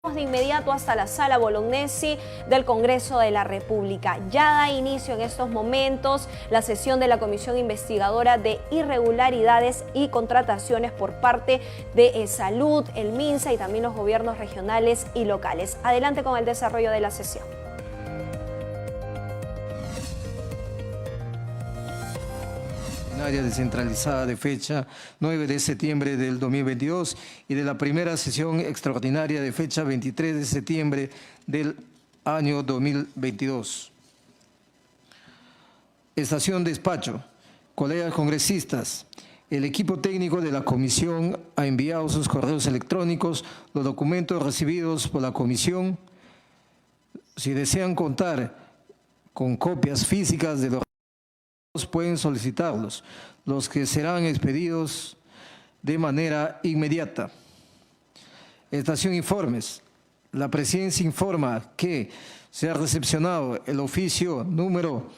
De inmediato hasta la sala Bolognesi del Congreso de la República. Ya da inicio en estos momentos la sesión de la Comisión Investigadora de Irregularidades y Contrataciones por parte de Salud, el MINSA y también los gobiernos regionales y locales. Adelante con el desarrollo de la sesión. Descentralizada de fecha 9 de septiembre del 2022 y de la primera sesión extraordinaria de fecha 23 de septiembre del año 2022. Estación despacho. Colegas congresistas, el equipo técnico de la comisión ha enviado sus correos electrónicos los documentos recibidos por la comisión. Si desean contar con copias físicas de los pueden solicitarlos, los que serán expedidos de manera inmediata. Estación informes. La presidencia informa que se ha recepcionado el oficio número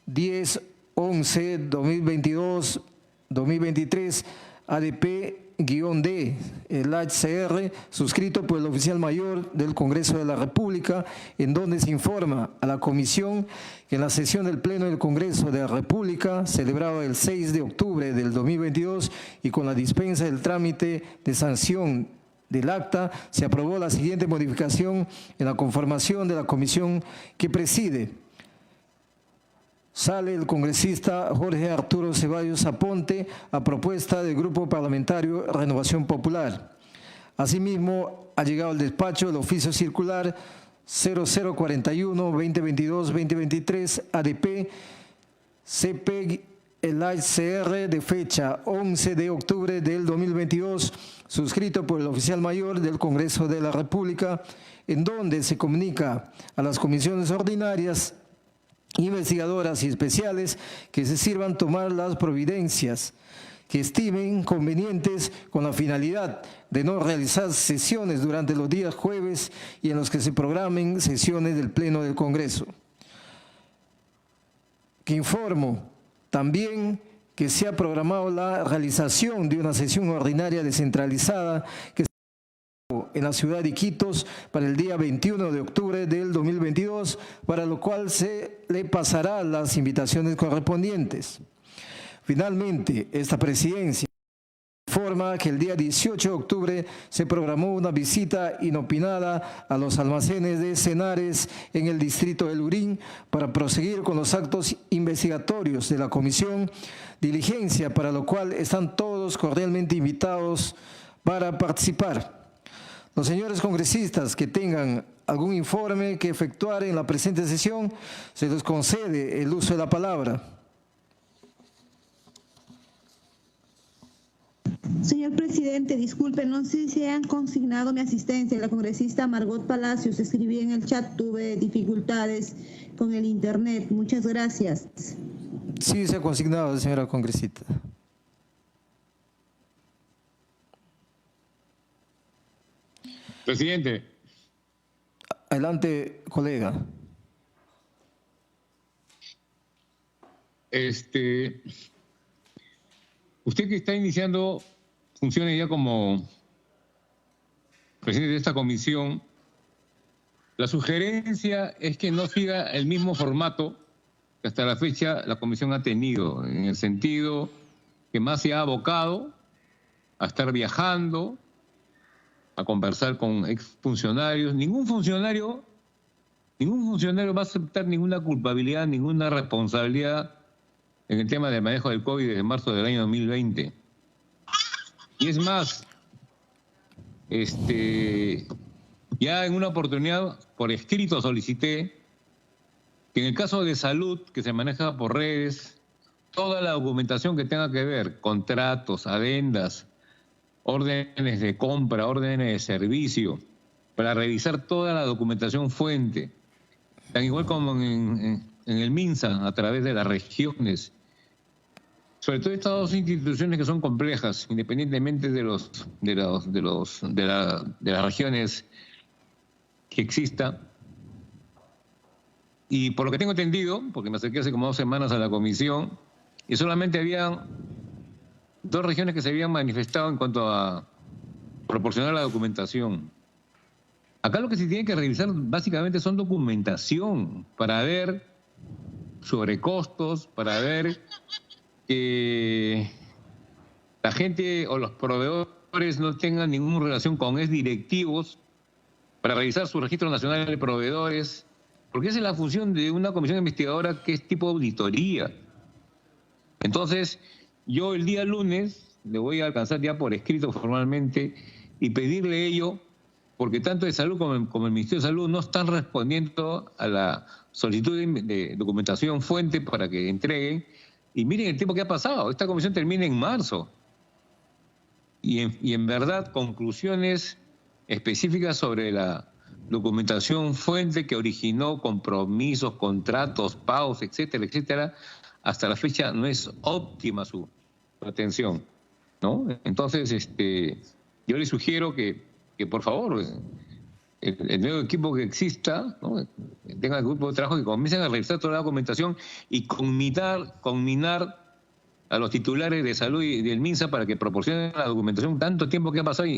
1011-2022-2023 ADP-D, el HCR, suscrito por el oficial mayor del Congreso de la República, en donde se informa a la Comisión que en la sesión del Pleno del Congreso de la República, celebrada el 6 de octubre del 2022 y con la dispensa del trámite de sanción del acta, se aprobó la siguiente modificación en la conformación de la comisión que preside. Sale el congresista Jorge Arturo Ceballos Aponte a propuesta del Grupo Parlamentario Renovación Popular. Asimismo, ha llegado al despacho el oficio circular 0041-2022-2023 ADP CPEG el HCR de fecha 11 de octubre del 2022, suscrito por el oficial mayor del Congreso de la República, en donde se comunica a las comisiones ordinarias, investigadoras y especiales que se sirvan tomar las providencias que estimen convenientes con la finalidad de no realizar sesiones durante los días jueves y en los que se programen sesiones del Pleno del Congreso. Que informo también que se ha programado la realización de una sesión ordinaria descentralizada que en la ciudad de Iquitos para el día 21 de octubre del 2022, para lo cual se le pasará las invitaciones correspondientes. Finalmente, esta presidencia informa que el día 18 de octubre se programó una visita inopinada a los almacenes de Cenares en el distrito de Lurín para proseguir con los actos investigatorios de la comisión, diligencia para lo cual están todos cordialmente invitados para participar. Los señores congresistas que tengan algún informe que efectuar en la presente sesión, se les concede el uso de la palabra. Señor presidente, disculpe, no sé si han consignado mi asistencia. La congresista Margot Palacios, escribí en el chat, tuve dificultades con el internet. Muchas gracias. Sí, se ha consignado, señora congresista. Presidente. Adelante, colega. Usted que está iniciando funciones ya como presidente de esta comisión, la sugerencia es que no siga el mismo formato que hasta la fecha la comisión ha tenido, en el sentido que más se ha abocado a estar viajando, a conversar con exfuncionarios. Ningún funcionario va a aceptar ninguna culpabilidad, ninguna responsabilidad en el tema del manejo del COVID desde marzo del año 2020. Y es más, ya en una oportunidad por escrito solicité que en el caso de salud, que se maneja por redes, toda la documentación que tenga que ver, contratos, adendas, órdenes de compra, órdenes de servicio, para revisar toda la documentación fuente, tan igual como en el MINSA, a través de las regiones. Sobre todo estas dos instituciones que son complejas, independientemente de las regiones que exista. Y por lo que tengo entendido, porque me acerqué hace como 2 semanas a la comisión, y solamente había 2 regiones que se habían manifestado en cuanto a proporcionar la documentación. Acá lo que se tiene que revisar básicamente son documentación para ver sobrecostos, para ver que la gente o los proveedores no tengan ninguna relación con directivos, para revisar su registro nacional de proveedores, porque esa es la función de una comisión investigadora que es tipo auditoría. Entonces, yo el día lunes le voy a alcanzar ya por escrito formalmente y pedirle ello, porque tanto de Salud como el Ministerio de Salud no están respondiendo a la solicitud de documentación fuente para que entreguen. Y miren el tiempo que ha pasado. Esta comisión termina en marzo. Y en verdad, conclusiones específicas sobre la documentación fuente que originó compromisos, contratos, pagos, etcétera, etcétera, hasta la fecha no es óptima su atención, ¿no? Entonces, yo le sugiero que por favor, el nuevo equipo que exista, ¿no?, tenga el grupo de trabajo que comiencen a revisar toda la documentación y conminar a los titulares de salud y del MINSA para que proporcionen la documentación. Tanto tiempo que ha pasado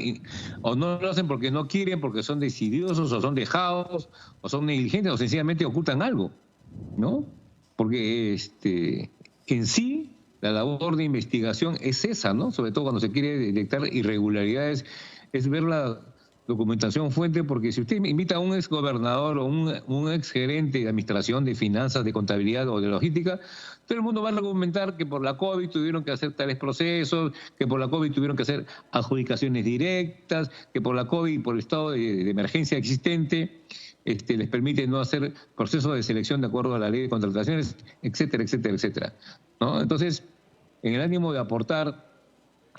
o no lo hacen porque no quieren, porque son decidiosos, o son dejados, o son negligentes, o sencillamente ocultan algo, ¿no? Porque en sí la labor de investigación es esa, ¿no? Sobre todo cuando se quiere detectar irregularidades, es ver la documentación fuente, porque si usted invita a un exgobernador o un exgerente de administración, de finanzas, de contabilidad o de logística, todo el mundo va a argumentar que por la COVID tuvieron que hacer tales procesos, que por la COVID tuvieron que hacer adjudicaciones directas, que por la COVID y por el estado de emergencia existente les permite no hacer procesos de selección de acuerdo a la ley de contrataciones, etcétera, etcétera, etcétera, ¿no? Entonces, en el ánimo de aportar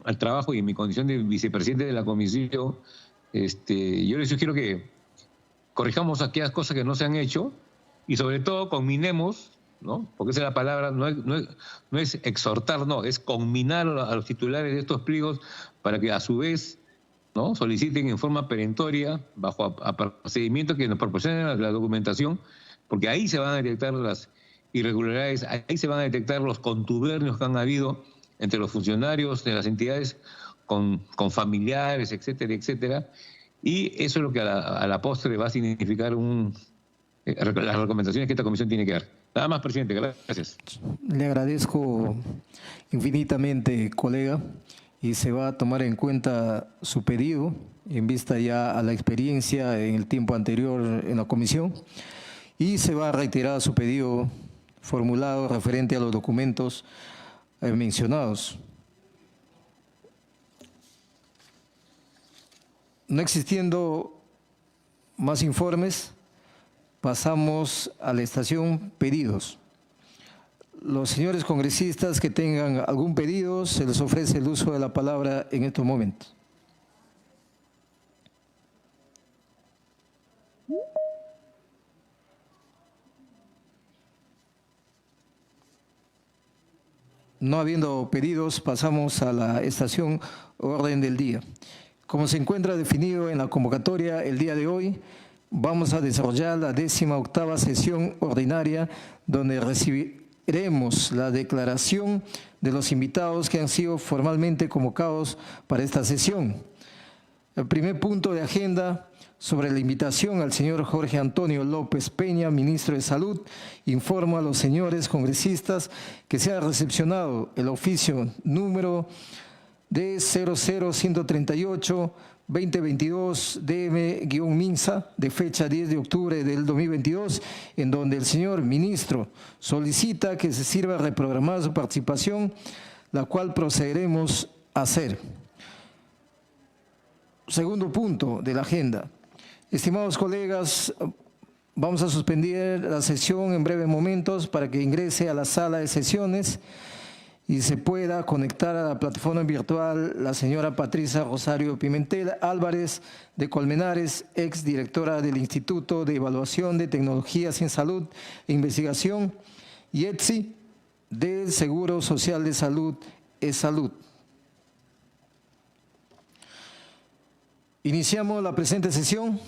al trabajo y en mi condición de vicepresidente de la comisión, yo les sugiero que corrijamos aquellas cosas que no se han hecho y sobre todo conminemos, ¿no? Porque esa es la palabra, no es exhortar, no, es conminar a los titulares de estos pliegos para que a su vez, ¿no?, soliciten en forma perentoria, bajo a procedimientos que nos proporcionen la documentación, porque ahí se van a detectar las irregularidades, ahí se van a detectar los contubernios que han habido entre los funcionarios de las entidades con familiares, etcétera, etcétera. Y eso es lo que a la postre va a significar las recomendaciones que esta comisión tiene que dar. Nada más, presidente. Gracias. Le agradezco infinitamente, colega, y se va a tomar en cuenta su pedido en vista ya a la experiencia en el tiempo anterior en la comisión, y se va a reiterar su pedido formulado referente a los documentos mencionados. No existiendo más informes, pasamos a la estación pedidos. Los señores congresistas que tengan algún pedido, se les ofrece el uso de la palabra en estos momentos. No habiendo pedidos, pasamos a la estación orden del día. Como se encuentra definido en la convocatoria el día de hoy, vamos a desarrollar la 18ª sesión ordinaria, donde recibiremos la declaración de los invitados que han sido formalmente convocados para esta sesión. El primer punto de agenda sobre la invitación al señor Jorge Antonio López Peña, ministro de Salud, informo a los señores congresistas que se ha recepcionado el oficio número de 00138-2022 DM-MINSA de fecha 10 de octubre del 2022, en donde el señor ministro solicita que se sirva reprogramar su participación, la cual procederemos a hacer. Segundo punto de la agenda. Estimados colegas, vamos a suspender la sesión en breves momentos para que ingrese a la sala de sesiones y se pueda conectar a la plataforma virtual la señora Patricia Rosario Pimentel Álvarez de Colmenares, exdirectora del Instituto de Evaluación de Tecnologías en Salud e Investigación, y ETSI del Seguro Social de Salud, ESalud. Iniciamos la presente sesión,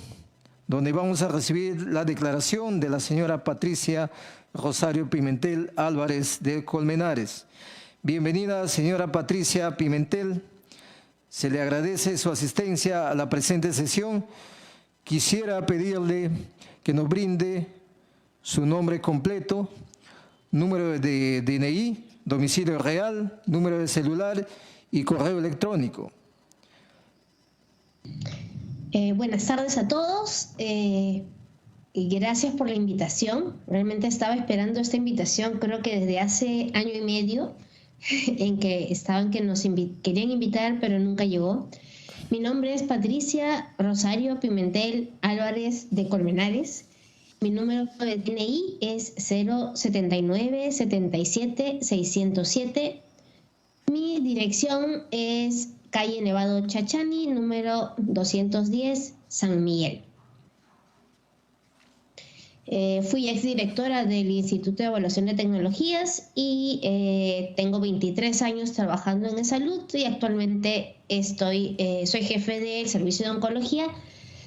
donde vamos a recibir la declaración de la señora Patricia Rosario Pimentel Álvarez de Colmenares. Bienvenida, señora Patricia Pimentel. Se le agradece su asistencia a la presente sesión Quisiera pedirle que nos brinde su nombre completo, número de DNI, domicilio real, número de celular y correo electrónico. Buenas tardes a todos y gracias por la invitación. Realmente estaba esperando esta invitación, creo que desde hace año y medio, en que nos querían invitar, pero nunca llegó. Mi nombre es Patricia Rosario Pimentel Álvarez de Colmenares. Mi número de DNI es 079 77 607. Mi dirección es calle Nevado Chachani, número 210, San Miguel. Fui exdirectora del Instituto de Evaluación de Tecnologías y tengo 23 años trabajando en salud y actualmente soy jefe del servicio de oncología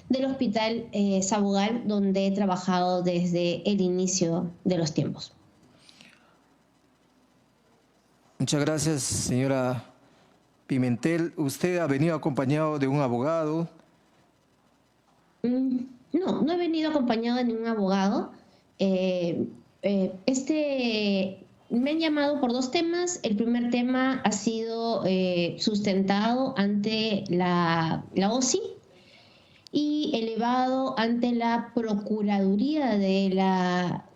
del Hospital Sabugal, donde he trabajado desde el inicio de los tiempos. Muchas gracias, señora Pimentel. ¿Usted ha venido acompañado de un abogado? No he venido acompañado de ningún abogado. Me han llamado por dos temas. El primer tema ha sido sustentado ante la OSI y elevado ante la Procuraduría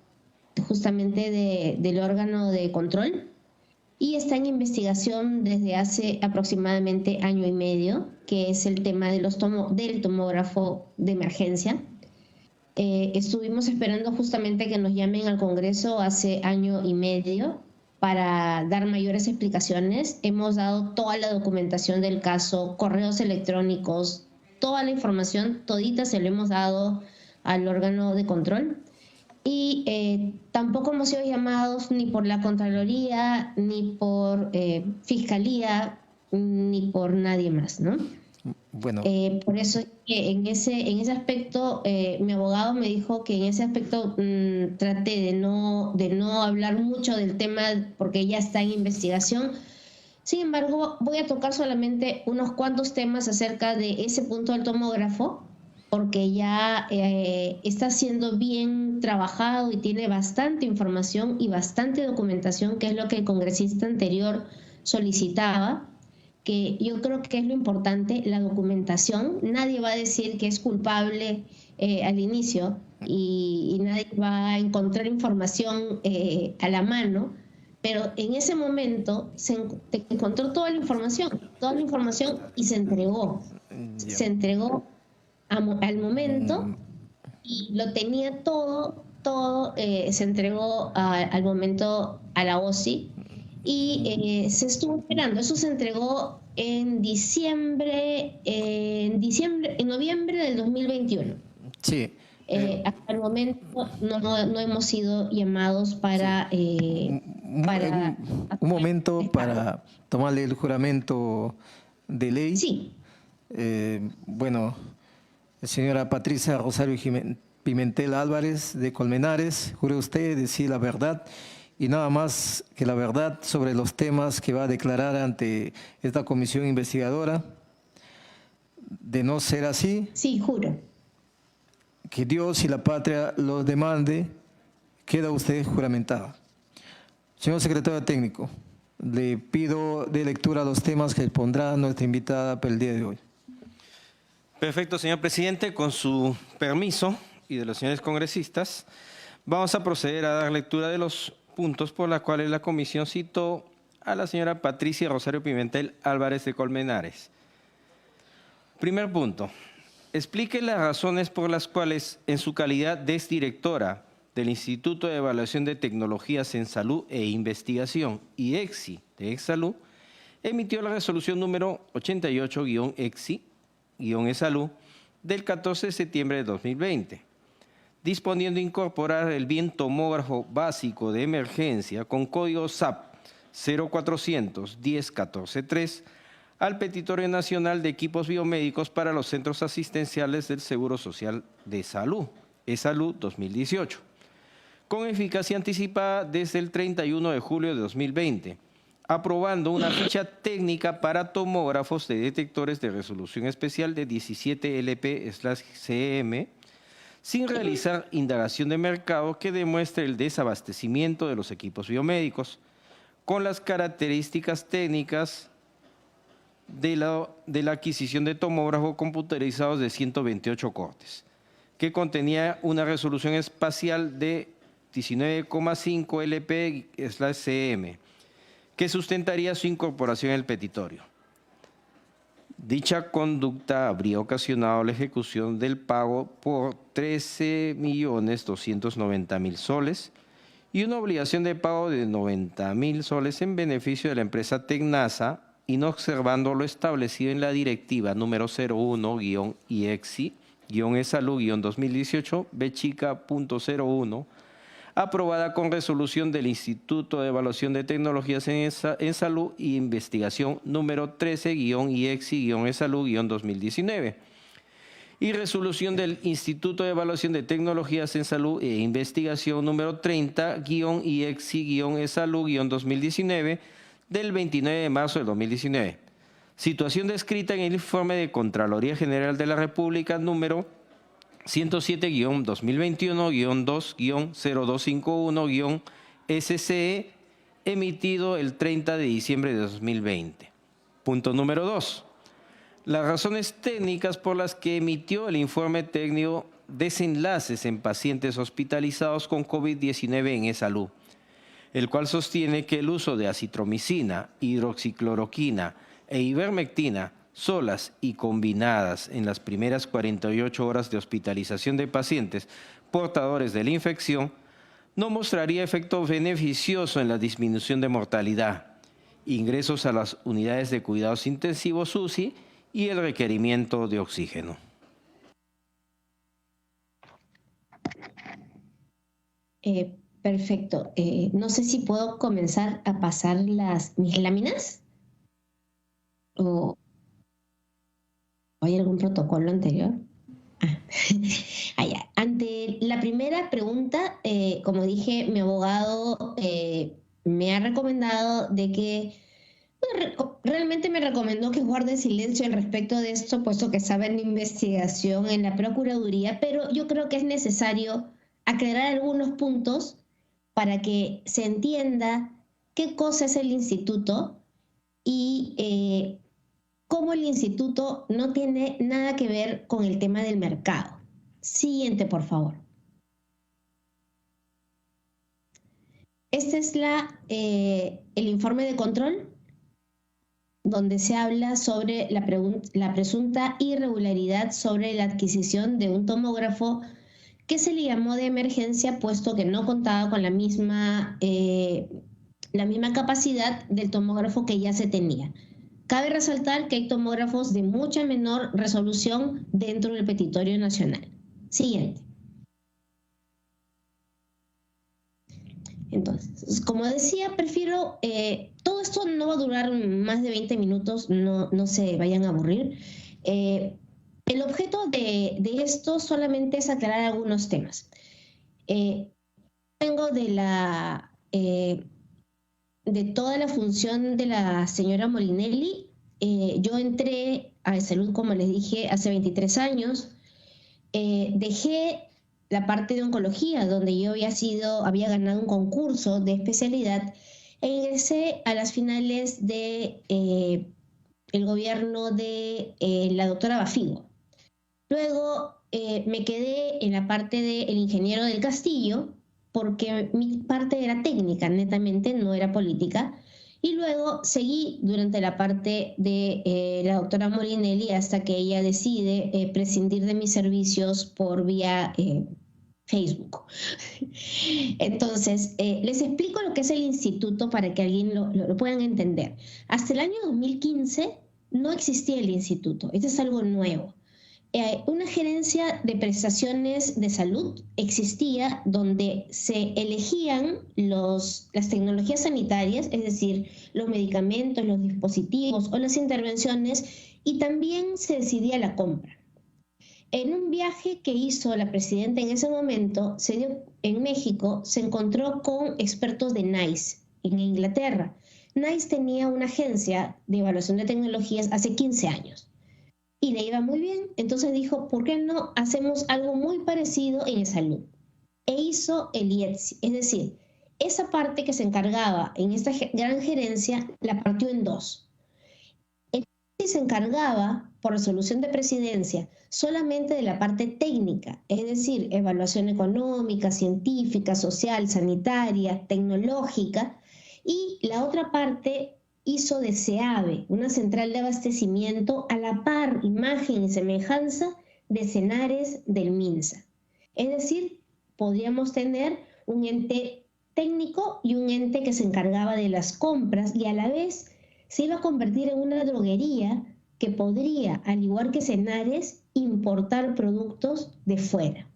justamente del órgano de control, y está en investigación desde hace aproximadamente año y medio, que es el tema de del tomógrafo de emergencia. Estuvimos esperando justamente que nos llamen al Congreso hace año y medio para dar mayores explicaciones. Hemos dado toda la documentación del caso, correos electrónicos, toda la información, todita se lo hemos dado al órgano de control. Y tampoco hemos sido llamados ni por la Contraloría, ni por Fiscalía, ni por nadie más, ¿no? Bueno. Por eso en ese aspecto, mi abogado me dijo que en ese aspecto traté de no hablar mucho del tema porque ya está en investigación. Sin embargo, voy a tocar solamente unos cuantos temas acerca de ese punto del tomógrafo, porque ya está siendo bien trabajado y tiene bastante información y bastante documentación, que es lo que el congresista anterior solicitaba, que yo creo que es lo importante, la documentación. Nadie va a decir que es culpable al inicio y nadie va a encontrar información a la mano, pero en ese momento se encontró toda la información y se entregó. Se entregó al momento y lo tenía todo se entregó al momento a la OSI y se estuvo esperando. Eso se entregó en noviembre del 2021. Sí. Hasta el momento no hemos sido llamados para... un momento para tomarle el juramento de ley. Sí. Bueno, señora Patricia Rosario Pimentel Álvarez de Colmenares, jure usted decir la verdad y nada más que la verdad sobre los temas que va a declarar ante esta comisión investigadora. De no ser así, sí, juro, que Dios y la patria los demande, queda usted juramentada. Señor secretario técnico, le pido de lectura los temas que expondrá nuestra invitada para el día de hoy. Perfecto, señor presidente. Con su permiso y de los señores congresistas, vamos a proceder a dar lectura de los puntos por los cuales la comisión citó a la señora Patricia Rosario Pimentel Álvarez de Colmenares. Primer punto. Explique las razones por las cuales, en su calidad de exdirectora del Instituto de Evaluación de Tecnologías en Salud e Investigación, IEXI de Exsalud, emitió la resolución número 88-EXI-ESalud del 14 de septiembre de 2020, disponiendo incorporar el bien tomógrafo básico de emergencia con código SAP 0400 1014-3 al Petitorio Nacional de Equipos Biomédicos para los Centros Asistenciales del Seguro Social de Salud, ESalud 2018, con eficacia anticipada desde el 31 de julio de 2020, aprobando una ficha técnica para tomógrafos de detectores de resolución especial de 17 LP/CM, sin realizar indagación de mercado que demuestre el desabastecimiento de los equipos biomédicos, con las características técnicas de la adquisición de tomógrafos computarizados de 128 cortes, que contenía una resolución espacial de 19,5 LP/CM, que sustentaría su incorporación en el petitorio. Dicha conducta habría ocasionado la ejecución del pago por 13.290.000 soles y una obligación de pago de 90.000 soles en beneficio de la empresa Tecnasa, y no observando lo establecido en la directiva número 01-IEXI-ESALU-2018 B-01, aprobada con resolución del Instituto de Evaluación de Tecnologías en Salud y Investigación número 13-IEXI-ESALU-2019, y resolución del Instituto de Evaluación de Tecnologías en Salud e Investigación número 30-IEXI-ESALU-2019, del 29 de marzo de 2019. Situación descrita en el informe de Contraloría General de la República número 107-2021-2-0251-SCE, emitido el 30 de diciembre de 2020. Punto número 2. Las razones técnicas por las que emitió el informe técnico desenlaces en pacientes hospitalizados con COVID-19 en eSalud, el cual sostiene que el uso de acitromicina, hidroxicloroquina e ivermectina solas y combinadas en las primeras 48 horas de hospitalización de pacientes portadores de la infección no mostraría efecto beneficioso en la disminución de mortalidad, ingresos a las unidades de cuidados intensivos UCI y el requerimiento de oxígeno. Perfecto. No sé si puedo comenzar a pasar mis láminas o hay algún protocolo anterior. Ya. Ante la primera pregunta, como dije, mi abogado me ha recomendado de que, realmente me recomendó que guarde silencio al respecto de esto, puesto que estaba en investigación en la Procuraduría, pero yo creo que es necesario aclarar algunos puntos para que se entienda qué cosa es el instituto y cómo el instituto no tiene nada que ver con el tema del mercado. Siguiente, por favor. Este es el informe de control, donde se habla sobre la presunta irregularidad sobre la adquisición de un tomógrafo que se le llamó de emergencia, puesto que no contaba con la misma capacidad del tomógrafo que ya se tenía. Cabe resaltar que hay tomógrafos de mucha menor resolución dentro del petitorio nacional. Siguiente. Entonces, como decía, prefiero... todo esto no va a durar más de 20 minutos, no se vayan a aburrir. El objeto de esto solamente es aclarar algunos temas. Vengo de toda la función de la señora Molinelli. Yo entré a salud, como les dije, hace 23 años. Dejé la parte de oncología, donde yo había ganado un concurso de especialidad, e ingresé a las finales de el gobierno de la doctora Bafigo. Luego me quedé en la parte del ingeniero del Castillo, porque mi parte era técnica, netamente, no era política. Y luego seguí durante la parte de la doctora Molinelli hasta que ella decide prescindir de mis servicios por vía Facebook. Entonces, les explico lo que es el instituto para que alguien lo puedan entender. Hasta el año 2015 no existía el instituto, esto es algo nuevo. Una gerencia de prestaciones de salud existía donde se elegían las tecnologías sanitarias, es decir, los medicamentos, los dispositivos o las intervenciones, y también se decidía la compra. En un viaje que hizo la presidenta en ese momento, en México, se encontró con expertos de NICE en Inglaterra. NICE tenía una agencia de evaluación de tecnologías hace 15 años y le iba muy bien. Entonces dijo, ¿por qué no hacemos algo muy parecido en salud? E hizo el IETSI, es decir, esa parte que se encargaba en esta gran gerencia la partió en dos. El IETSI se encargaba, por resolución de presidencia, solamente de la parte técnica, es decir, evaluación económica, científica, social, sanitaria, tecnológica, y la otra parte hizo de SEABE, una central de abastecimiento a la par, imagen y semejanza de Senares del MINSA. Es decir, podríamos tener un ente técnico y un ente que se encargaba de las compras y a la vez se iba a convertir en una droguería que podría, al igual que Senares, importar productos de fuera.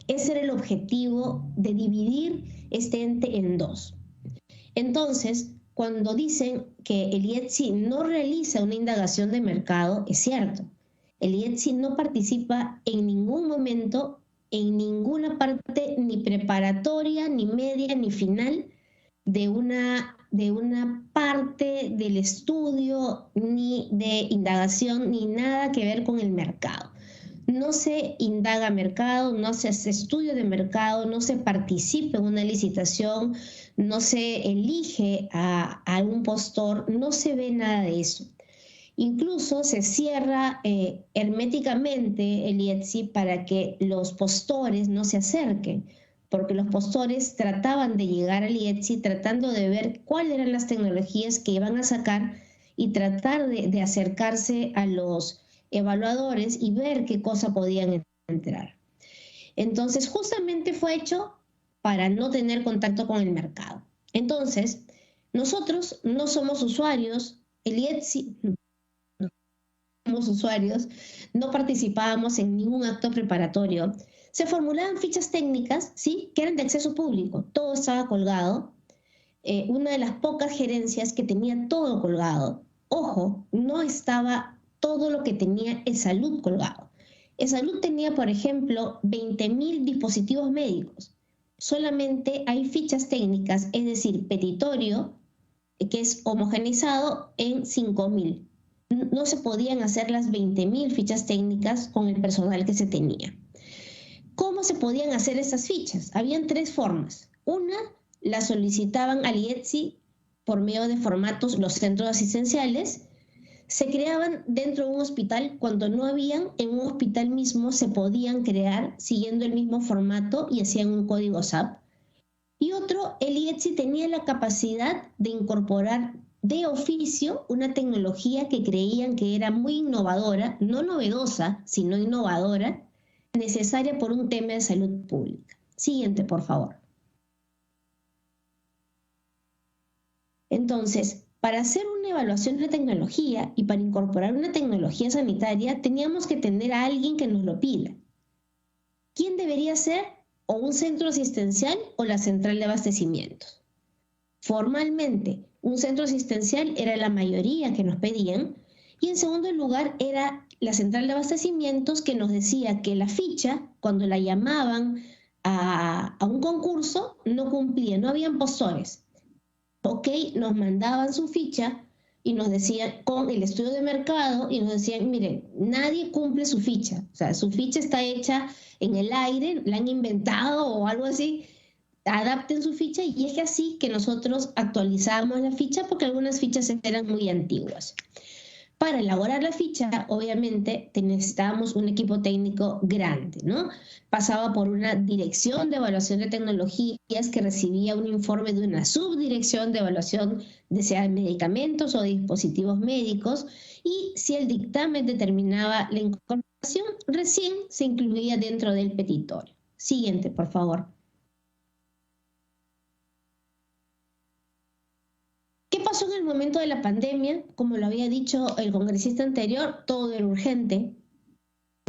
Ese era el objetivo de dividir este ente en dos. Entonces, cuando dicen que el IETSI no realiza una indagación de mercado, es cierto. El IETSI no participa en ningún momento, en ninguna parte, ni preparatoria, ni media, ni final, de una parte del estudio, ni de indagación, ni nada que ver con el mercado. No se indaga mercado, no se hace estudio de mercado, no se participa en una licitación, no se elige a un postor, no se ve nada de eso. Incluso se cierra herméticamente el IETSI para que los postores no se acerquen, porque los postores trataban de llegar al IETSI tratando de ver cuáles eran las tecnologías que iban a sacar y tratar de acercarse a los evaluadores y ver qué cosa podían entrar. Entonces, justamente fue hecho para no tener contacto con el mercado. Entonces, nosotros no somos usuarios, el IETSI no somos usuarios, no participábamos en ningún acto preparatorio. Se formulaban fichas técnicas, ¿sí?, que eran de acceso público, todo estaba colgado. Una de las pocas gerencias que tenía todo colgado. Ojo, no estaba todo lo que tenía ESalud colgado. ESalud tenía, por ejemplo, 20.000 dispositivos médicos. Solamente hay fichas técnicas, es decir, petitorio, que es homogeneizado en 5.000. No se podían hacer las 20.000 fichas técnicas con el personal que se tenía. ¿Cómo se podían hacer esas fichas? Habían tres formas. Una, la solicitaban al IETSI por medio de formatos los centros asistenciales. Se creaban dentro de un hospital. Cuando no habían, en un hospital mismo se podían crear siguiendo el mismo formato y hacían un código SAP. Y otro, el IETSI tenía la capacidad de incorporar de oficio una tecnología que creían que era muy innovadora, no novedosa, sino innovadora, necesaria por un tema de salud pública. Siguiente, por favor. Entonces, para hacer una evaluación de tecnología y para incorporar una tecnología sanitaria, teníamos que tener a alguien que nos lo pida. ¿Quién debería ser? O un centro asistencial o la central de abastecimientos. Formalmente, un centro asistencial era la mayoría que nos pedían, y en segundo lugar era la central de abastecimientos, que nos decía que la ficha, cuando la llamaban a un concurso, no cumplía, no habían postores. Ok, nos mandaban su ficha y nos decían con el estudio de mercado y nos decían, miren, nadie cumple su ficha. O sea, su ficha está hecha en el aire, la han inventado o algo así. Adapten su ficha, y es así que nosotros actualizábamos la ficha porque algunas fichas eran muy antiguas. Para elaborar la ficha, obviamente, necesitábamos un equipo técnico grande, ¿no? Pasaba por una dirección de evaluación de tecnologías que recibía un informe de una subdirección de evaluación de sea medicamentos o de dispositivos médicos, y si el dictamen determinaba la incorporación, recién se incluía dentro del petitorio. Siguiente, por favor. ¿Qué pasó en el momento de la pandemia? Como lo había dicho el congresista anterior, todo era urgente.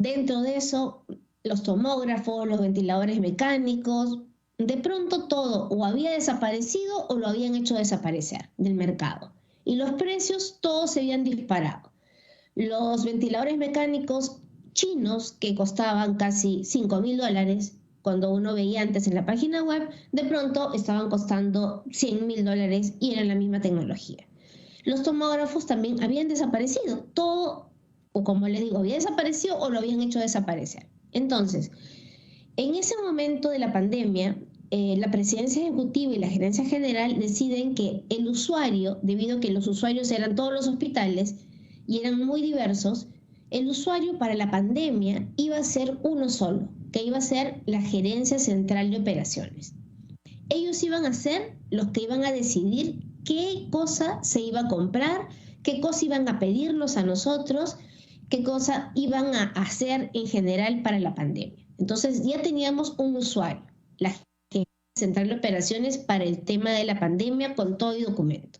Dentro de eso, los tomógrafos, los ventiladores mecánicos, de pronto todo o había desaparecido o lo habían hecho desaparecer del mercado. Y los precios todos se habían disparado. Los ventiladores mecánicos chinos, que costaban casi $5.000, cuando uno veía antes en la página web, de pronto estaban costando $100.000 y eran la misma tecnología. los tomógrafos también habían desaparecido. Todo, o como les digo, había desaparecido o lo habían hecho desaparecer. Entonces, en ese momento de la pandemia, la Presidencia Ejecutiva y la Gerencia General deciden que el usuario, debido a que los usuarios eran todos los hospitales y eran muy diversos, el usuario para la pandemia iba a ser uno solo, que iba a ser la Gerencia Central de Operaciones. Ellos iban a ser los que iban a decidir qué cosa se iba a comprar, qué cosa iban a pedirnos a nosotros, qué cosa iban a hacer en general para la pandemia. Entonces ya teníamos un usuario, la Gerencia Central de Operaciones para el tema de la pandemia con todo y documento.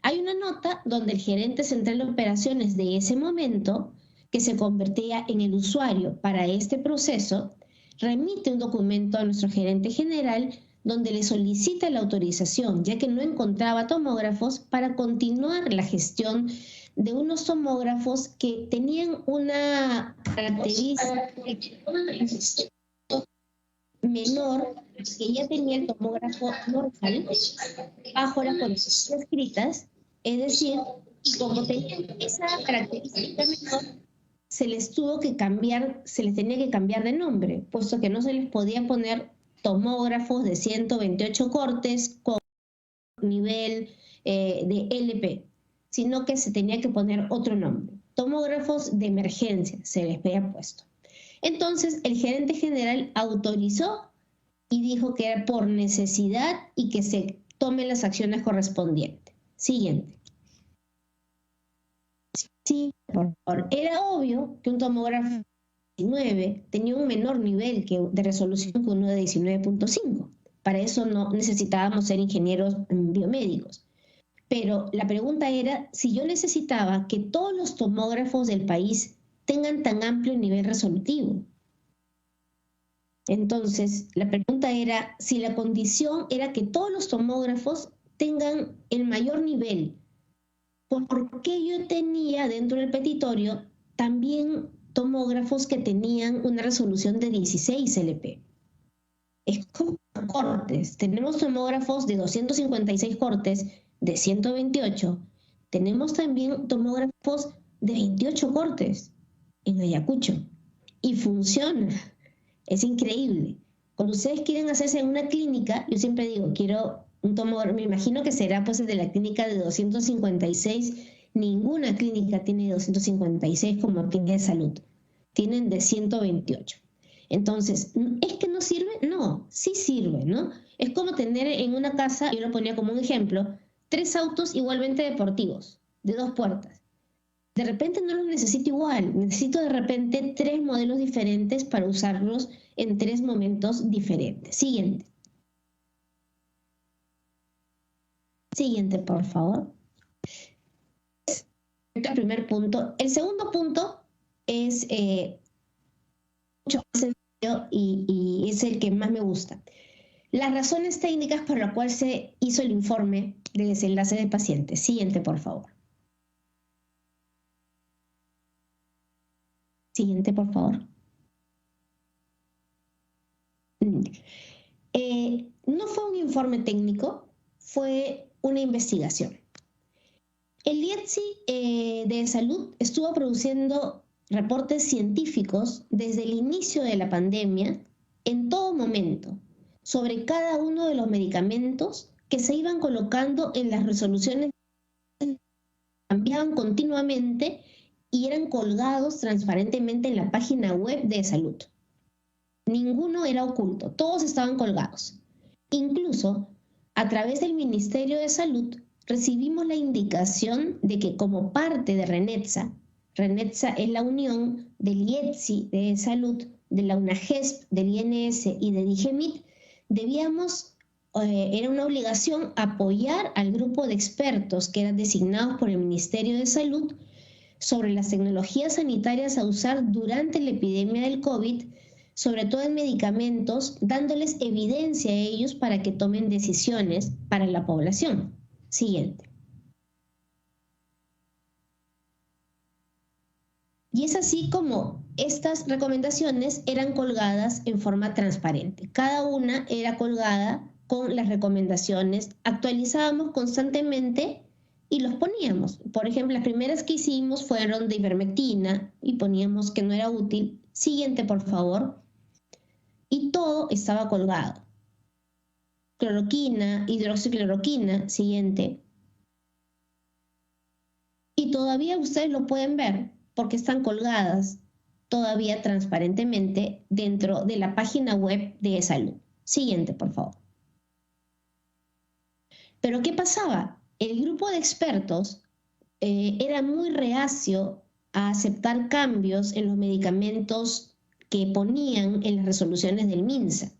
Hay una nota donde el gerente central de operaciones de ese momento, que se convertía en el usuario para este proceso, remite un documento a nuestro gerente general donde le solicita la autorización, ya que no encontraba tomógrafos, para continuar la gestión de unos tomógrafos que tenían una característica menor que ya tenía el tomógrafo normal bajo las condiciones escritas. Es decir, como tenían esa característica menor, se les tenía que cambiar de nombre, puesto que no se les podía poner tomógrafos de 128 cortes con nivel de LP, sino que se tenía que poner otro nombre. Tomógrafos de emergencia se les había puesto. Entonces, el gerente general autorizó y dijo que era por necesidad y que se tomen las acciones correspondientes. Siguiente. Sí, por favor. Era obvio que un tomógrafo de 19 tenía un menor nivel de resolución que uno de 19.5. Para eso no necesitábamos ser ingenieros biomédicos. Pero la pregunta era si yo necesitaba que todos los tomógrafos del país tengan tan amplio nivel resolutivo. Entonces, la pregunta era si la condición era que todos los tomógrafos tengan el mayor nivel. ¿Por qué yo tenía dentro del petitorio también tomógrafos que tenían una resolución de 16 LP? Es como cortes. Tenemos tomógrafos de 256 cortes, de 128. Tenemos también tomógrafos de 28 cortes en Ayacucho. Y funciona. Es increíble. Cuando ustedes quieren hacerse en una clínica, yo siempre digo, quiero un tomógrafo, me imagino que será pues el de la clínica de 256. Ninguna clínica tiene 256 como clínica de salud. Tienen de 128. Entonces, ¿es que no sirve? No, sí sirve, ¿no? Es como tener en una casa, yo lo ponía como un ejemplo, 3 autos igualmente deportivos, de 2 puertas. De repente no los necesito igual, necesito de repente 3 modelos diferentes para usarlos en 3 momentos diferentes. Siguiente. Siguiente, por favor. El primer punto. El segundo punto es mucho más sencillo y es el que más me gusta. Las razones técnicas por las cuales se hizo el informe de desenlace de pacientes. Siguiente, por favor. Siguiente, por favor. No fue un informe técnico, fue una investigación. El IETSI de salud estuvo produciendo reportes científicos desde el inicio de la pandemia, en todo momento, sobre cada uno de los medicamentos que se iban colocando en las resoluciones, cambiaban continuamente y eran colgados transparentemente en la página web de salud. Ninguno era oculto, todos estaban colgados. Incluso, a través del Ministerio de Salud, recibimos la indicación de que como parte de RENETSA es la unión del IETSI de salud, de la UNAGESP, del INS y de DIGEMIT, era una obligación apoyar al grupo de expertos que eran designados por el Ministerio de Salud sobre las tecnologías sanitarias a usar durante la epidemia del COVID, sobre todo en medicamentos, dándoles evidencia a ellos para que tomen decisiones para la población. Siguiente. Y es así como estas recomendaciones eran colgadas en forma transparente. Cada una era colgada con las recomendaciones, actualizábamos constantemente y los poníamos. Por ejemplo, las primeras que hicimos fueron de ivermectina y poníamos que no era útil. Siguiente, por favor. Y todo estaba colgado. Cloroquina, hidroxicloroquina, siguiente. Y todavía ustedes lo pueden ver porque están colgadas todavía transparentemente dentro de la página web de eSalud. Siguiente, por favor. Pero ¿qué pasaba? El grupo de expertos era muy reacio a aceptar cambios en los medicamentos que ponían en las resoluciones del MINSA.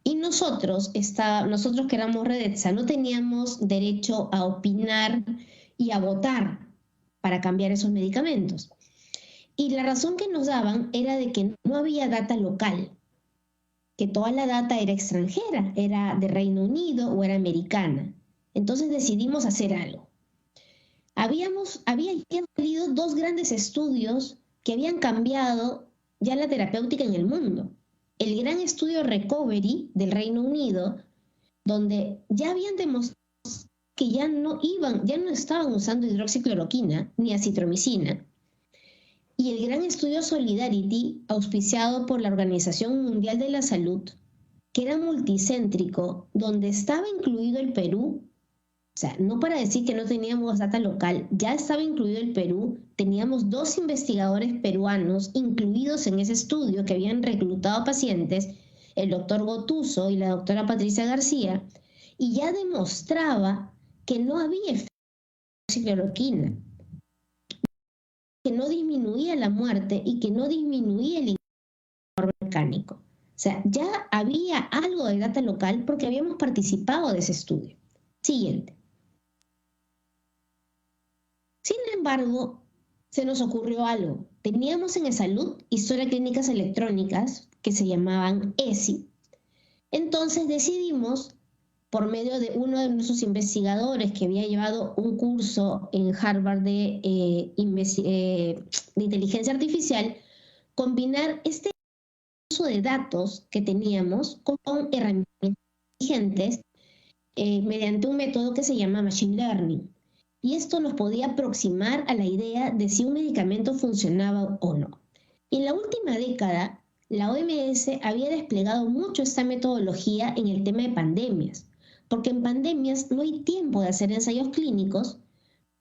Y nosotros que éramos Redetsa, no teníamos derecho a opinar y a votar para cambiar esos medicamentos. Y la razón que nos daban era de que no había data local, que toda la data era extranjera, era de Reino Unido o era americana. Entonces decidimos hacer algo. Habían salido 2 grandes estudios que habían cambiado ya la terapéutica en el mundo. El gran estudio Recovery del Reino Unido, donde ya habían demostrado que ya no estaban usando hidroxicloroquina ni acitromicina. Y el gran estudio Solidarity, auspiciado por la Organización Mundial de la Salud, que era multicéntrico, donde estaba incluido el Perú. O sea, no para decir que no teníamos data local, ya estaba incluido el Perú. Teníamos 2 investigadores peruanos incluidos en ese estudio que habían reclutado pacientes, el doctor Gotuso y la doctora Patricia García, y ya demostraba que no había efecto de cloroquina, que no disminuía la muerte y que no disminuía el indicador mecánico. O sea, ya había algo de data local porque habíamos participado de ese estudio. Siguiente. Sin embargo, se nos ocurrió algo. Teníamos en eSalud historias clínicas electrónicas que se llamaban ESI. Entonces decidimos, por medio de uno de nuestros investigadores que había llevado un curso en Harvard de inteligencia artificial, combinar este uso de datos que teníamos con herramientas inteligentes mediante un método que se llama Machine Learning. Y esto nos podía aproximar a la idea de si un medicamento funcionaba o no. En la última década, la OMS había desplegado mucho esta metodología en el tema de pandemias, porque en pandemias no hay tiempo de hacer ensayos clínicos,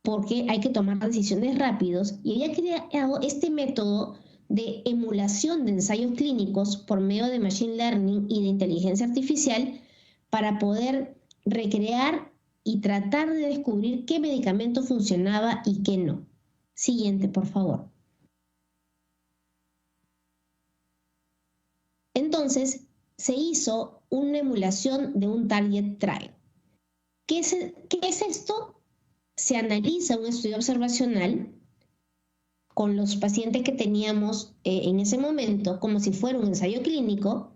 porque hay que tomar decisiones rápidos, y había creado este método de emulación de ensayos clínicos por medio de Machine Learning y de inteligencia artificial para poder recrear y tratar de descubrir qué medicamento funcionaba y qué no. Siguiente, por favor. Entonces, se hizo una emulación de un target trial. ¿Qué es esto? Se analiza un estudio observacional con los pacientes que teníamos en ese momento, como si fuera un ensayo clínico,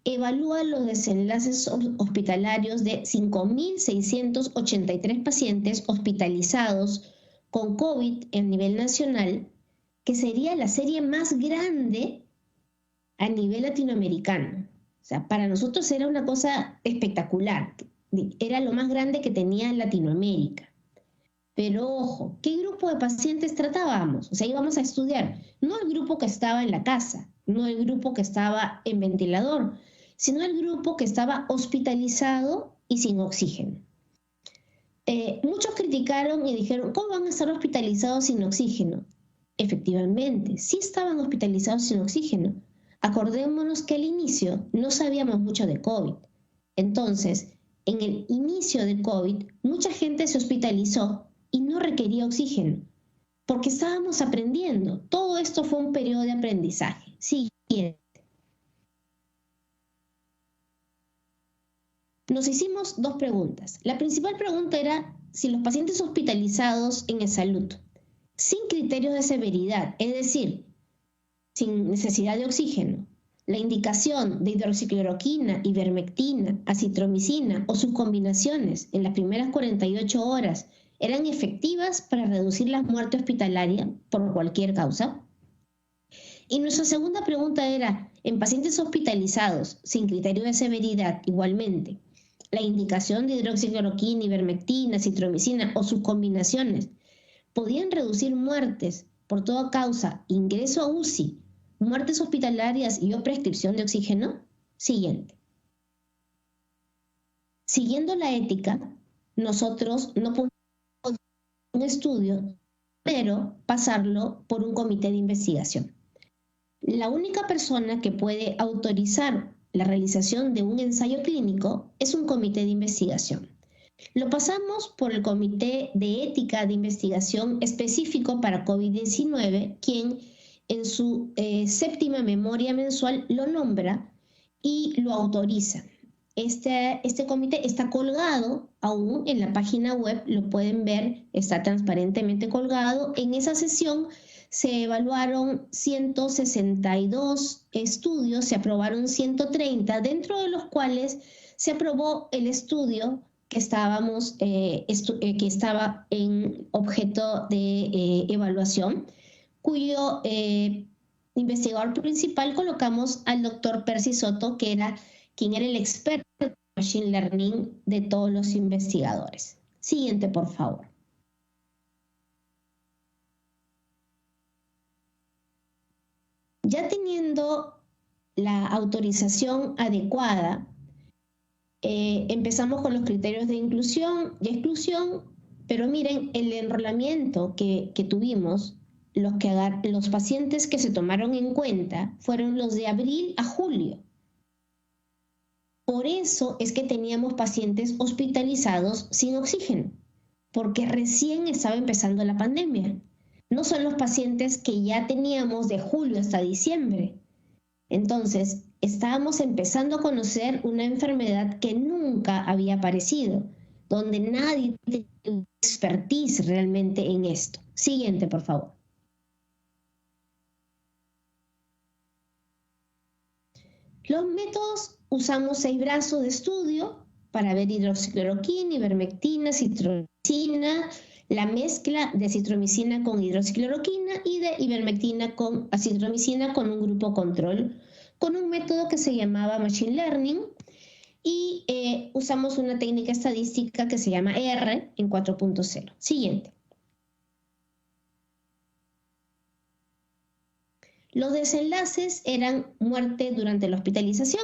evalúa los desenlaces hospitalarios de 5.683 pacientes hospitalizados con COVID a nivel nacional, que sería la serie más grande a nivel latinoamericano. O sea, para nosotros era una cosa espectacular. Era lo más grande que tenía Latinoamérica. Pero ojo, ¿qué grupo de pacientes tratábamos? O sea, íbamos a estudiar no el grupo que estaba en la casa, no el grupo que estaba en ventilador, sino el grupo que estaba hospitalizado y sin oxígeno. Muchos criticaron y dijeron, ¿cómo van a estar hospitalizados sin oxígeno? Efectivamente, sí estaban hospitalizados sin oxígeno. Acordémonos que al inicio no sabíamos mucho de COVID. Entonces, en el inicio de COVID, mucha gente se hospitalizó y no requería oxígeno, porque estábamos aprendiendo. Todo esto fue un periodo de aprendizaje. Siguiente. Nos hicimos 2 preguntas. La principal pregunta era si los pacientes hospitalizados en eSalud, sin criterios de severidad, es decir, sin necesidad de oxígeno, la indicación de hidroxicloroquina, ivermectina, acitromicina o sus combinaciones en las primeras 48 horas eran efectivas para reducir la muerte hospitalaria por cualquier causa. Y nuestra segunda pregunta era, en pacientes hospitalizados sin criterio de severidad igualmente, la indicación de hidroxicloroquina, ivermectina, citromicina o sus combinaciones podían reducir muertes por toda causa, ingreso a UCI, muertes hospitalarias y o prescripción de oxígeno? Siguiente. Siguiendo la ética, nosotros no podemos un estudio, pero pasarlo por un comité de investigación. La única persona que puede autorizar la realización de un ensayo clínico es un comité de investigación. Lo pasamos por el Comité de Ética de Investigación específico para COVID-19, quien en su séptima memoria mensual lo nombra y lo autoriza. Este comité está colgado aún en la página web, lo pueden ver, está transparentemente colgado. En esa sesión se evaluaron 162 estudios, se aprobaron 130, dentro de los cuales se aprobó el estudio que estaba en objeto de evaluación, cuyo investigador principal colocamos al doctor Percy Soto, quien era el experto en Machine Learning de todos los investigadores. Siguiente, por favor. Ya teniendo la autorización adecuada, empezamos con los criterios de inclusión y exclusión, pero miren, el enrolamiento que tuvimos, los pacientes que se tomaron en cuenta fueron los de abril a julio. Por eso es que teníamos pacientes hospitalizados sin oxígeno, porque recién estaba empezando la pandemia. No son los pacientes que ya teníamos de julio hasta diciembre. Entonces, estábamos empezando a conocer una enfermedad que nunca había aparecido, donde nadie tenía expertise realmente en esto. Siguiente, por favor. Los métodos, usamos 6 brazos de estudio para ver hidroxicloroquina, ivermectina, citromicina, la mezcla de citromicina con hidroxicloroquina y de ivermectina con acitromicina con un grupo control, con un método que se llamaba Machine Learning, y usamos una técnica estadística que se llama R en 4.0. Siguiente. Los desenlaces eran muerte durante la hospitalización,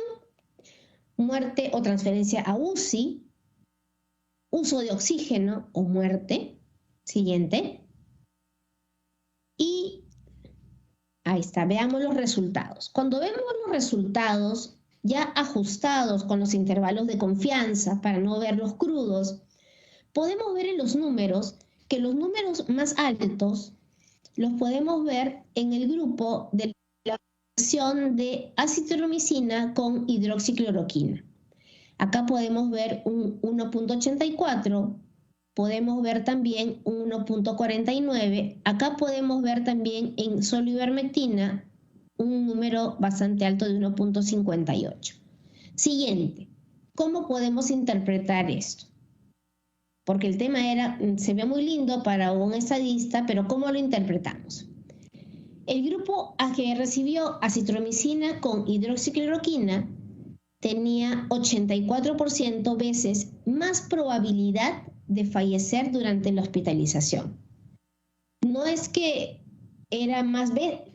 muerte o transferencia a UCI, uso de oxígeno o muerte. Siguiente. Y ahí está, veamos los resultados. Cuando vemos los resultados ya ajustados con los intervalos de confianza para no verlos crudos, podemos ver en los números que los números más altos los podemos ver en el grupo de la acción de acitromicina con hidroxicloroquina. Acá podemos ver un 1.84, podemos ver también un 1.49, acá podemos ver también en solo ivermectina un número bastante alto de 1.58. Siguiente, ¿cómo podemos interpretar esto? Porque el tema se ve muy lindo para un estadista, pero ¿cómo lo interpretamos? El grupo que recibió acitromicina con hidroxicloroquina tenía 84% veces más probabilidad de fallecer durante la hospitalización. No es que era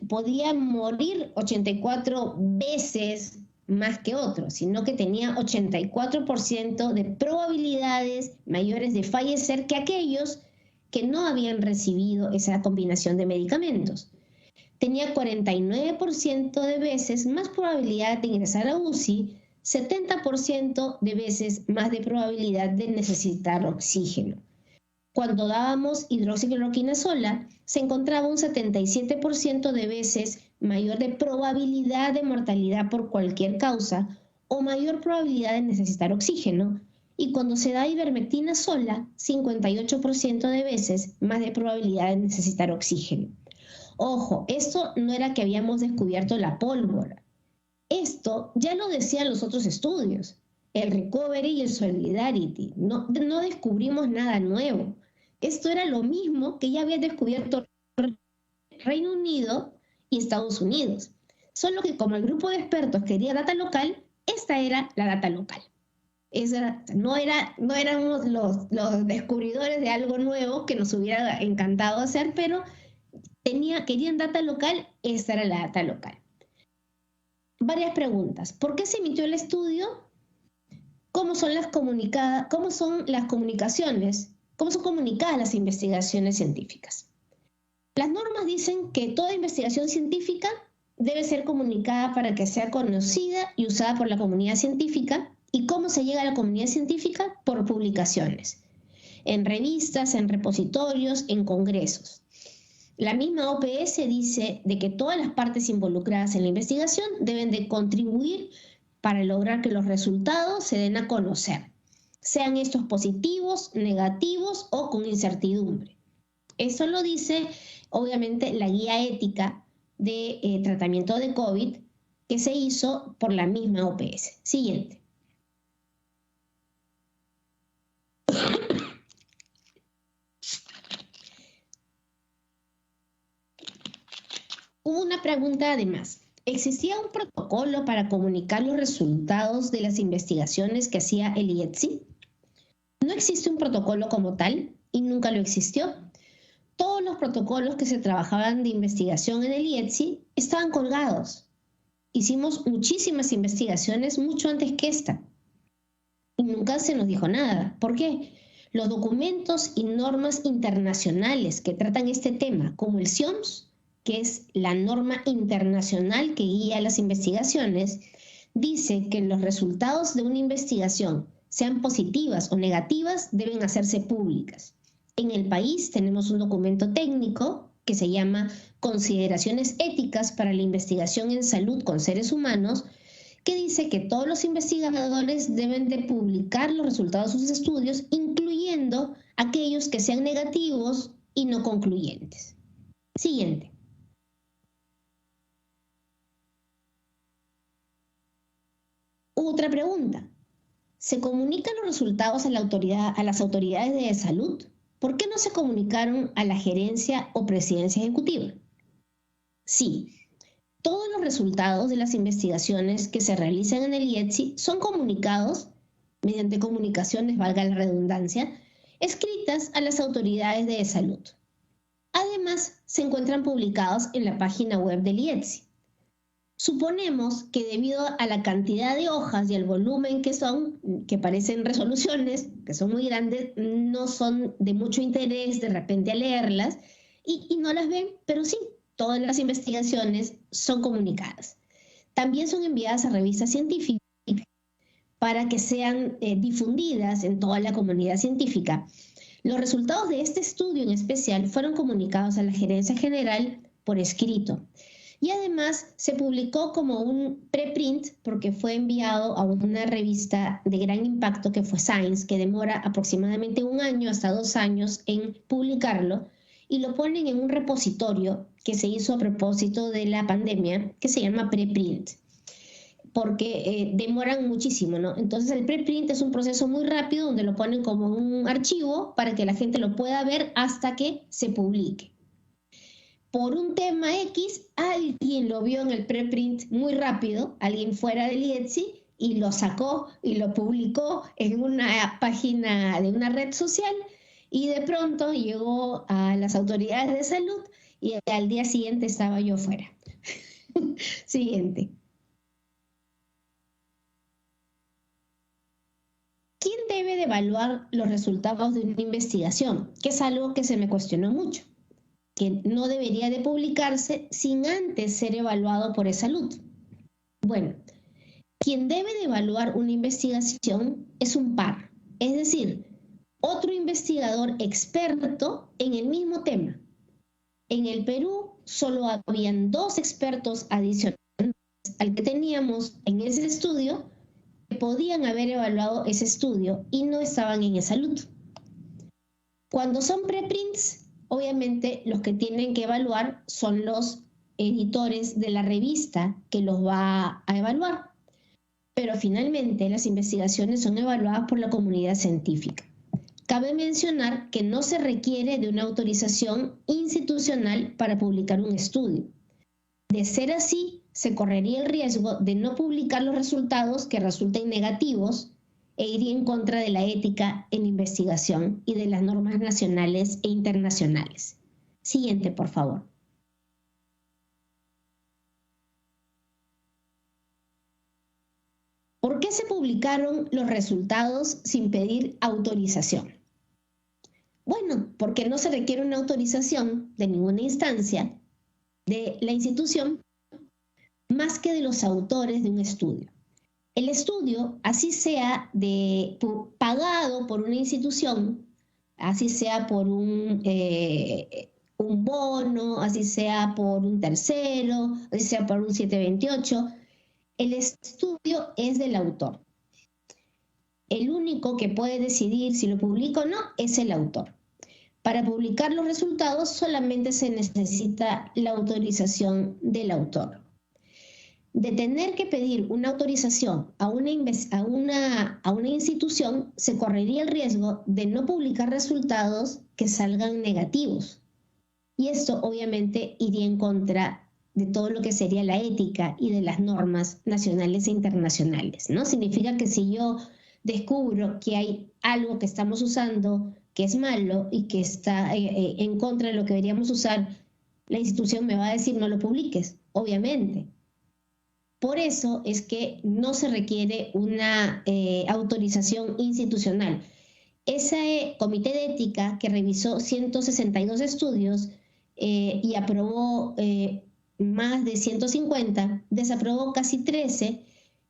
podía morir 84 veces más que otros, sino que tenía 84% de probabilidades mayores de fallecer que aquellos que no habían recibido esa combinación de medicamentos. Tenía 49% de veces más probabilidad de ingresar a UCI, 70% de veces más de probabilidad de necesitar oxígeno. Cuando dábamos hidroxicloroquina sola, se encontraba un 77% de veces mayor de probabilidad de mortalidad por cualquier causa o mayor probabilidad de necesitar oxígeno. Y cuando se da ivermectina sola, 58% de veces más de probabilidad de necesitar oxígeno. Ojo, esto no era que habíamos descubierto la pólvora. Esto ya lo decían los otros estudios, el Recovery y el Solidarity. No descubrimos nada nuevo. Esto era lo mismo que ya había descubierto Reino Unido y Estados Unidos. Solo que como el grupo de expertos quería data local, esta era la data local. No éramos los descubridores de algo nuevo que nos hubiera encantado hacer, pero querían data local, esta era la data local. Varias preguntas. ¿Por qué se emitió el estudio? ¿Cómo son las comunicaciones? ¿Cómo son comunicadas las investigaciones científicas? Las normas dicen que toda investigación científica debe ser comunicada para que sea conocida y usada por la comunidad científica. ¿Y cómo se llega a la comunidad científica? Por publicaciones, en revistas, en repositorios, en congresos. La misma OPS dice de que todas las partes involucradas en la investigación deben de contribuir para lograr que los resultados se den a conocer, sean estos positivos, negativos o con incertidumbre. Eso lo dice, obviamente, la guía ética de tratamiento de COVID que se hizo por la misma OPS. Siguiente. Hubo una pregunta además. ¿Existía un protocolo para comunicar los resultados de las investigaciones que hacía el IETSI? No existe un protocolo como tal y nunca lo existió. Todos los protocolos que se trabajaban de investigación en el IETSI estaban colgados. Hicimos muchísimas investigaciones mucho antes que esta y nunca se nos dijo nada. ¿Por qué? Los documentos y normas internacionales que tratan este tema, como el CIOMS, que es la norma internacional que guía las investigaciones, dice que los resultados de una investigación, sean positivas o negativas, deben hacerse públicas. En el país tenemos un documento técnico que se llama Consideraciones éticas para la investigación en salud con seres humanos, que dice que todos los investigadores deben de publicar los resultados de sus estudios, incluyendo aquellos que sean negativos y no concluyentes. Siguiente. Otra pregunta. ¿Se comunican los resultados a las autoridades de salud? ¿Por qué no se comunicaron a la gerencia o presidencia ejecutiva? Sí, todos los resultados de las investigaciones que se realizan en el IETSI son comunicados mediante comunicaciones, valga la redundancia, escritas a las autoridades de salud. Además, se encuentran publicados en la página web del IETSI. Suponemos que debido a la cantidad de hojas y el volumen que parecen resoluciones, que son muy grandes, no son de mucho interés de repente a leerlas y no las ven, pero sí, todas las investigaciones son comunicadas. También son enviadas a revistas científicas para que sean difundidas en toda la comunidad científica. Los resultados de este estudio en especial fueron comunicados a la Gerencia General por escrito. Y además se publicó como un preprint porque fue enviado a una revista de gran impacto que fue Science, que demora aproximadamente 1 año hasta 2 años en publicarlo, y lo ponen en un repositorio que se hizo a propósito de la pandemia, que se llama preprint, porque demoran muchísimo, ¿no? Entonces el preprint es un proceso muy rápido donde lo ponen como un archivo para que la gente lo pueda ver hasta que se publique. Por un tema X, alguien lo vio en el preprint muy rápido, alguien fuera del IETSI, y lo sacó y lo publicó en una página de una red social, y de pronto llegó a las autoridades de salud y al día siguiente estaba yo fuera. Siguiente. ¿Quién debe de evaluar los resultados de una investigación? Que es algo que se me cuestionó mucho, que no debería de publicarse sin antes ser evaluado por eSalud. Bueno, quien debe de evaluar una investigación es un par, es decir, otro investigador experto en el mismo tema. En el Perú solo habían 2 expertos adicionales al que teníamos en ese estudio que podían haber evaluado ese estudio y no estaban en eSalud. Cuando son preprints, obviamente los que tienen que evaluar son los editores de la revista que los va a evaluar. Pero finalmente las investigaciones son evaluadas por la comunidad científica. Cabe mencionar que no se requiere de una autorización institucional para publicar un estudio. De ser así, se correría el riesgo de no publicar los resultados que resulten negativos e iría en contra de la ética en investigación y de las normas nacionales e internacionales. Siguiente, por favor. ¿Por qué se publicaron los resultados sin pedir autorización? Bueno, porque no se requiere una autorización de ninguna instancia de la institución más que de los autores de un estudio. El estudio, así sea pagado por una institución, así sea por un bono, así sea por un tercero, así sea por un 728, el estudio es del autor. El único que puede decidir si lo publica o no es el autor. Para publicar los resultados solamente se necesita la autorización del autor. De tener que pedir una autorización a una institución, se correría el riesgo de no publicar resultados que salgan negativos. Y esto obviamente iría en contra de todo lo que sería la ética y de las normas nacionales e internacionales, ¿no? Significa que si yo descubro que hay algo que estamos usando que es malo y que está en contra de lo que deberíamos usar, la institución me va a decir no lo publiques, obviamente. Por eso es que no se requiere una autorización institucional. Ese comité de ética que revisó 162 estudios y aprobó más de 150, desaprobó casi 13,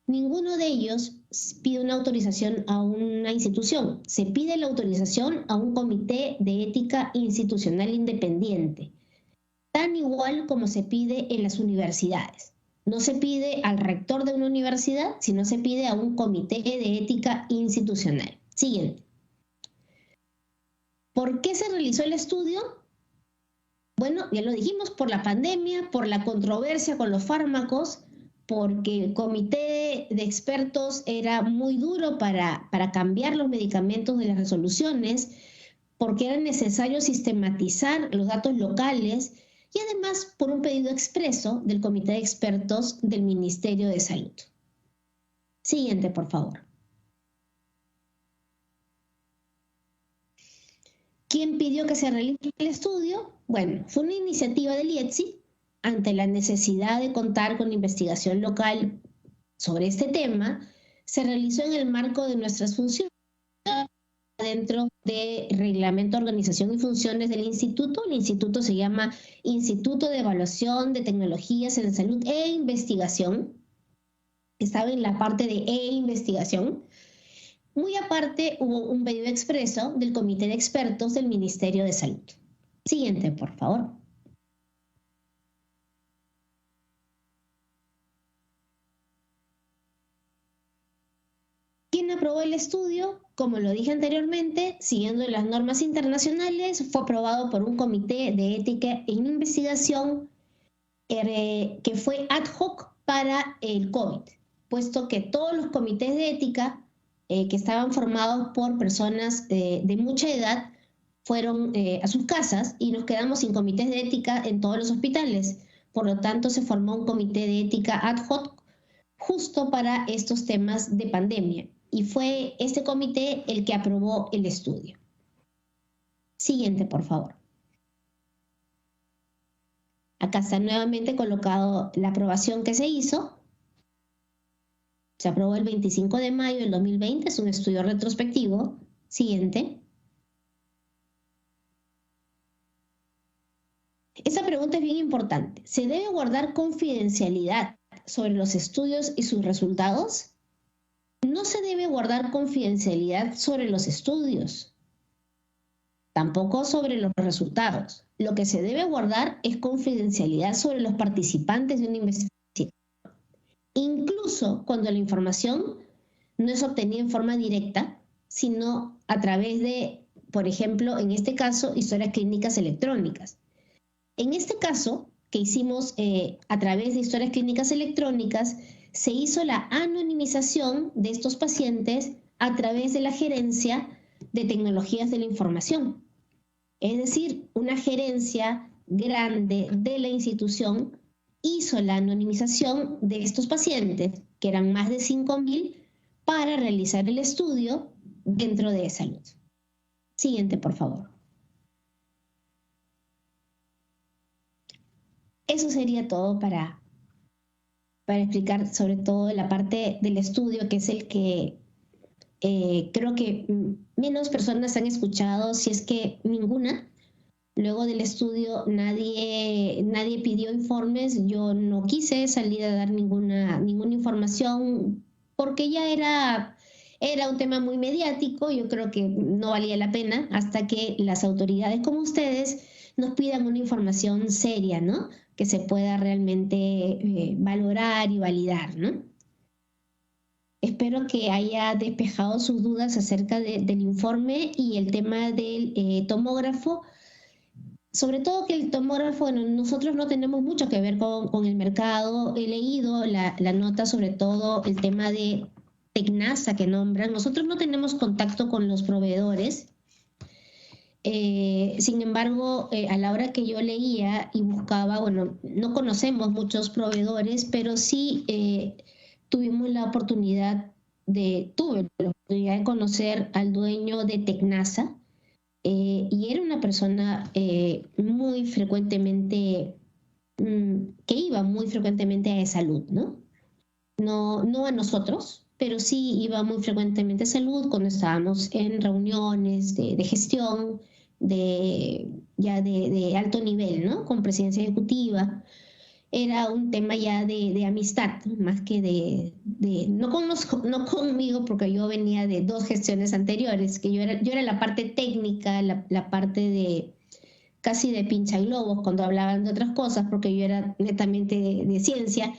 ninguno de ellos pide una autorización a una institución. Se pide la autorización a un comité de ética institucional independiente, tan igual como se pide en las universidades. No se pide al rector de una universidad, sino se pide a un comité de ética institucional. Siguiente. ¿Por qué se realizó el estudio? Bueno, ya lo dijimos, por la pandemia, por la controversia con los fármacos, porque el comité de expertos era muy duro para cambiar los medicamentos de las resoluciones, porque era necesario sistematizar los datos locales y además por un pedido expreso del comité de expertos del Ministerio de Salud. Siguiente, por favor. ¿Quién pidió que se realice el estudio? Bueno, fue una iniciativa del IETSI ante la necesidad de contar con investigación local sobre este tema. Se realizó en el marco de nuestras funciones dentro del Reglamento de Organización y Funciones del Instituto. El instituto se llama Instituto de Evaluación de Tecnologías en Salud e Investigación. Estaba en la parte de investigación. Muy aparte, hubo un pedido expreso del Comité de Expertos del Ministerio de Salud. Siguiente, por favor. ¿Quién aprobó el estudio? Como lo dije anteriormente, siguiendo las normas internacionales, fue aprobado por un comité de ética en investigación que fue ad hoc para el COVID, puesto que todos los comités de ética que estaban formados por personas de mucha edad fueron a sus casas y nos quedamos sin comités de ética en todos los hospitales. Por lo tanto, se formó un comité de ética ad hoc justo para estos temas de pandemia. Y fue este comité el que aprobó el estudio. Siguiente, por favor. Acá está nuevamente colocado la aprobación que se hizo. Se aprobó el 25 de mayo del 2020, es un estudio retrospectivo. Siguiente. Esta pregunta es bien importante. ¿Se debe guardar confidencialidad sobre los estudios y sus resultados? No se debe guardar confidencialidad sobre los estudios, tampoco sobre los resultados. Lo que se debe guardar es confidencialidad sobre los participantes de una investigación, incluso cuando la información no es obtenida en forma directa, sino a través de, por ejemplo, en este caso, historias clínicas electrónicas. En este caso, que hicimos a través de historias clínicas electrónicas, se hizo la anonimización de estos pacientes a través de la Gerencia de Tecnologías de la Información. Es decir, una gerencia grande de la institución hizo la anonimización de estos pacientes, que eran más de 5.000, para realizar el estudio dentro de salud. Siguiente, por favor. Eso sería todo para explicar sobre todo la parte del estudio, que es el que creo que menos personas han escuchado, si es que ninguna. Luego del estudio nadie pidió informes, yo no quise salir a dar ninguna información porque ya era un tema muy mediático. Yo creo que no valía la pena hasta que las autoridades como ustedes nos pidan una información seria, ¿no? Que se pueda realmente valorar y validar, ¿no? Espero que haya despejado sus dudas acerca del informe y el tema del tomógrafo. Sobre todo que el tomógrafo, bueno, nosotros no tenemos mucho que ver con el mercado. He leído la nota, sobre todo el tema de Tecnasa que nombran. Nosotros no tenemos contacto con los proveedores. Sin embargo, a la hora que yo leía y buscaba, bueno, no conocemos muchos proveedores, pero sí tuve la oportunidad de conocer al dueño de Tecnasa. Y era una persona muy frecuentemente, que iba muy frecuentemente a salud, ¿no? No a nosotros, pero sí iba muy frecuentemente a salud cuando estábamos en reuniones de gestión, de alto nivel, ¿no? Con presidencia ejecutiva. Era un tema ya de amistad, más que no conmigo, porque yo venía de 2 gestiones anteriores, que yo era la parte técnica, la parte de casi de pinchaglobos cuando hablaban de otras cosas, porque yo era netamente de ciencia.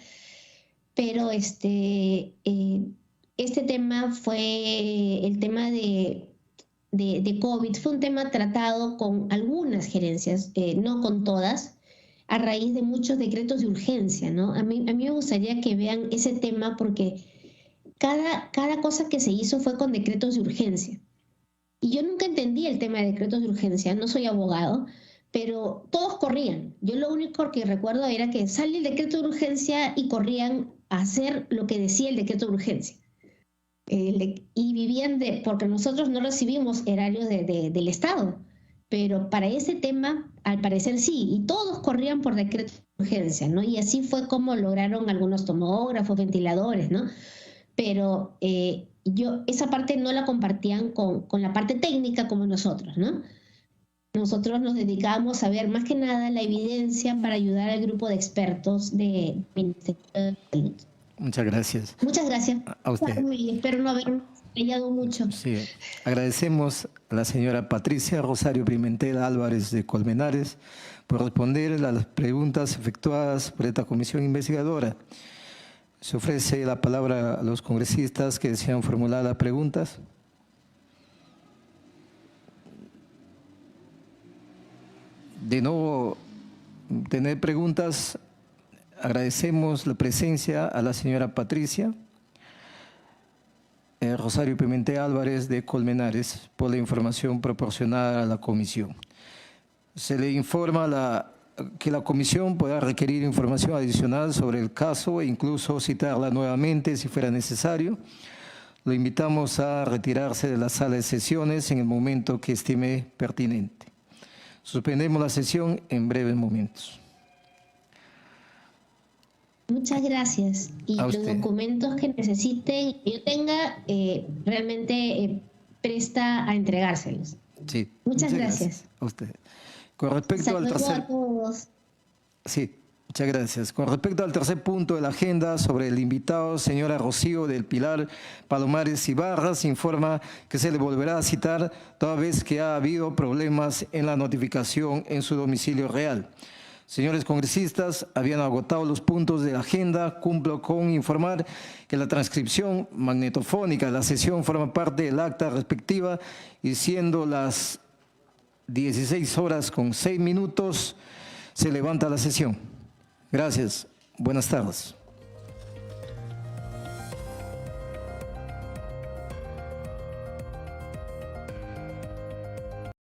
Pero este tema fue el tema de COVID, fue un tema tratado con algunas gerencias, no con todas, a raíz de muchos decretos de urgencia, ¿no? A mí me gustaría que vean ese tema porque cada cosa que se hizo fue con decretos de urgencia. Y yo nunca entendí el tema de decretos de urgencia, no soy abogado, pero todos corrían. Yo lo único que recuerdo era que sale el decreto de urgencia y corrían a hacer lo que decía el decreto de urgencia. Y vivían porque nosotros no recibimos erarios del Estado. Pero para ese tema, al parecer sí, y todos corrían por decreto de urgencia, ¿no? Y así fue como lograron algunos tomógrafos, ventiladores, ¿no? Pero esa parte no la compartían con la parte técnica como nosotros, ¿no? Nosotros nos dedicábamos a ver más que nada la evidencia para ayudar al grupo de expertos del Ministerio de Salud. Muchas gracias. Muchas gracias. A usted. Espero no haber fallado mucho. Sí. Agradecemos a la señora Patricia Rosario Pimentel Álvarez de Colmenares por responder a las preguntas efectuadas por esta comisión investigadora. Se ofrece la palabra a los congresistas que desean formular las preguntas. De no tener preguntas, agradecemos la presencia a la señora Patricia Rosario Pimentel Álvarez de Colmenares por la información proporcionada a la comisión. Se le informa que la comisión podrá requerir información adicional sobre el caso e incluso citarla nuevamente si fuera necesario. Lo invitamos a retirarse de la sala de sesiones en el momento que estime pertinente. Suspendemos la sesión en breves momentos. Muchas gracias. Y los documentos que necesiten, que yo tenga, realmente presta a entregárselos. Sí. Muchas gracias. A usted. Con respecto al tercer... a todos. Sí, muchas gracias. Con respecto al tercer punto de la agenda sobre el invitado, señora Rocío del Pilar Palomares Ibarra, informa que se le volverá a citar toda vez que ha habido problemas en la notificación en su domicilio real. Señores congresistas, habían agotado los puntos de la agenda. Cumplo con informar que la transcripción magnetofónica de la sesión forma parte del acta respectiva y siendo las 16:06, se levanta la sesión. Gracias. Buenas tardes.